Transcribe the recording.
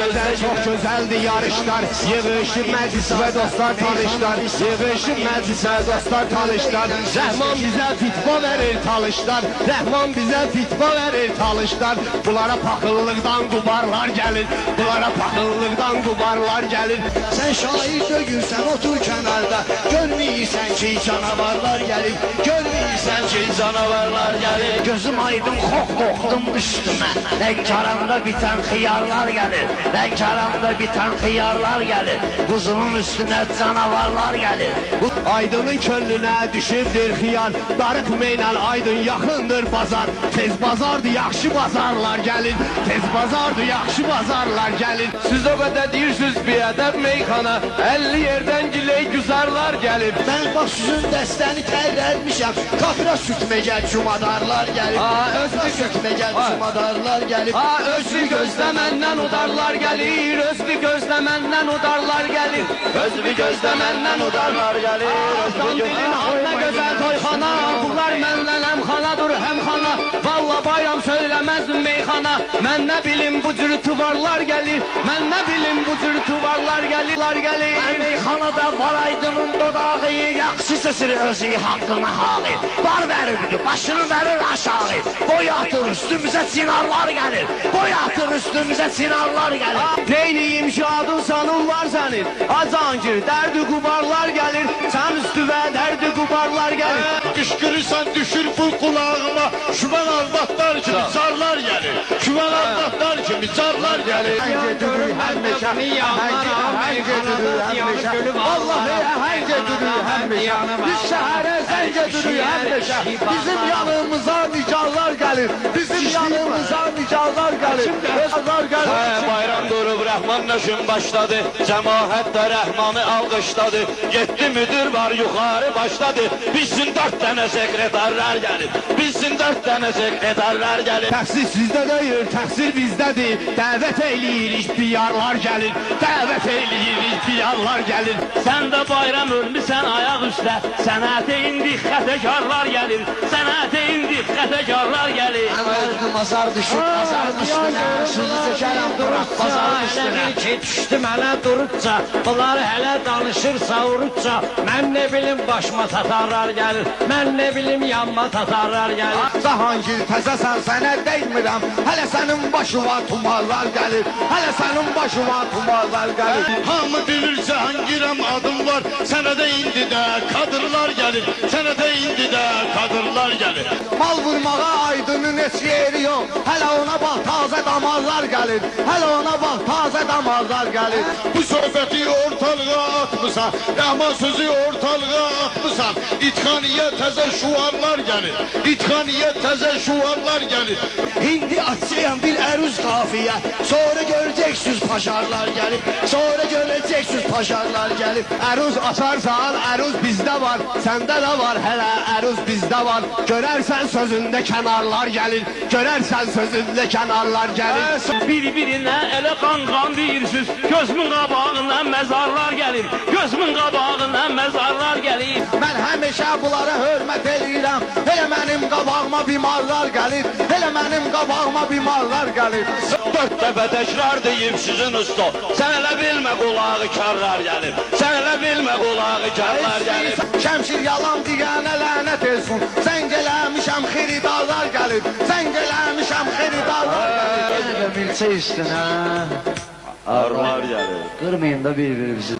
gözəl, çox gözəldir yarışlar. Yığışıb məclis və dostlar tanışlar. Yığışıb məclis və dostlar tanışlar. Rəhman bizə fitva verir talışlar. Rəhman bizə fitva verir talışlar. Bunlara paxıllıqdan qubarlar gəlir. Bunlara paxıllıqdan qubarlar gəlir. Sən şair döyürsən otur kənarda. Görməyirsən ki canavarlar gəlir. Görməyirsən ki canavarlar gəlir. Gözüm aydın xox qoxdum üstümə. Rənkaramda bitən xiyarlar gəlir. Rənkaramda bitən xiyarlar gəlir. Quzunun üstünə canavarlar gəlir. Aydının könlünə düşübdür xiyar. Darıq meynən aydın yaxındır bazar. Tez bazardır yaxşı bazarlar gəlir. Tez bazardır yaxşı bazarlar gəlir. Siz o qədər deyirsiniz biədəb meyxana. 50 yerdən giley güzarlar gəlir. Mən bax sizin dəstəni tərləmişəm. Kafra sütməyəcək cumadarlar gəlir. Özlü sütməyəcək cumadarlar gəlir. Özlü gözlə məndən udarlar gəlir. Özlü gözlə məndən udarlar gəlir. Özlü gözlə məndən udarlar gəlir. Kandilin anna gözəl toyxana. Bunlar məndən həm xanadır həm xana. Valla bayram söyləməzdim meyxana. Mən nə bilim bu cür tuvarlar gəlir. Mən nə bilim bu cür tuvarlar gəlir. Mən meyxanada var aydının dodağı. Yaxşı səsir özü haqqına hağı. Bar verirdi başını verir aşağı. Boy atır üstümüzə çinarlar gəlir. Boy atır üstümüzə çinarlar gəlir. Neyniyim şadın sanın var sənin. Azancır dərdi qubarlar gəlir. Sən üstüvə dərdi qubarlar gəlir. Qışqırırsan düşür bu qulağıma. Şübən albatlar kimi zarlar gəlir. Şübən albatlar kimi zarlar gəlir. Əhəngə dürür həmişə. Əhəngə dürür həmişə. Vallahi əhəngə dürür həmişə. Biz şəhərə zəngə dürür həmişə. Bizim yanımıza nicarlar gəlir. Bizim yanımıza nicarlar gəlir. Nicarlar gəlir. Bayram durub Rəhman nöşün başladı. Cəmaət də Rəhmanı alqışladı. 7 müdür var yuxarı başladı. Bilsin 4 dənə sekretarlar gəlir. Bilsin 4 dənə sekretarlar gəlir. Təqsir sizdə deyil, təqsir bizdədir. Dəvət eləyirik, piyarlar gəlir. Dəvət eləyirik, piyarlar gəlir. Sən də bayram ölmüsən ayaq üstə. Sənətə indi xətəkarlar gəlir. Sənətə indi xətəkarlar gəlir. Özüm azar düşüb, azar üstünə. Sözü çəkərəm duraq, bazar üstünə. Ki düşdü mənə durutca. Bunlar hələ danışırsa urutca. Mən nə bilim başıma tatarlar gəlir. Mən nə bilim yanma tatarlar gəlir. Cahangir təzəsən sənə deymirəm. Hələ sənin başıma tumarlar gəlir. Hələ sənin başıma tumarlar gəlir. Hamı bilir Cahangirəm adım var. Sənə də indi də kadırlar gəlir. Sənə də indi də kadırlar gəlir. Mal vurmağa aydının heç yeri yox. Hələ ona bax tazə damarlar gəlir. Hələ ona bax tazə damarlar gəlir. Bu söhbəti ortalığa atmısan. Rəhman sözü ortalığa atmısan. İtxaniyə təzə şuarlar gəlir. İtxaniyə təzə şuarlar gəlir. İndi açayım bir əruz qafiyə. Sonra görəcəksiniz paşarlar gəlib. Sonra görəcəksiniz paşarlar gəlib. Əruz açarsan, əruz bizdə var. Səndə də var hələ əruz bizdə var. Görərsən sözündə kənarlar gəlir. Görərsən sözündə kənarlar gəlir. Bir-birinə elə qan-qan deyirsiniz. Gözümün qabağından məzarlar gəlir. Gözümün qabağından məzarlar gəlir. Mən həmişə bunlara hörmət edirəm. Elə mənim qabağıma bimarlar gəlir. Elə mənim qabağıma bimarlar gəlir. 4 dəfə təkrar deyib sizin usta. Sən elə bilmə qulağı karlar gəlir. Sən elə bilmə qulağı karlar gəlir. Şəmşir yalan deyənə lənət olsun. Sən gələmişəm xiridarlar gəlir. Sən gələmişəm xiridarlar gəlir. Yenə də milçə üstünə. Arlar gəlir. Qırmayın da bir-birimizi.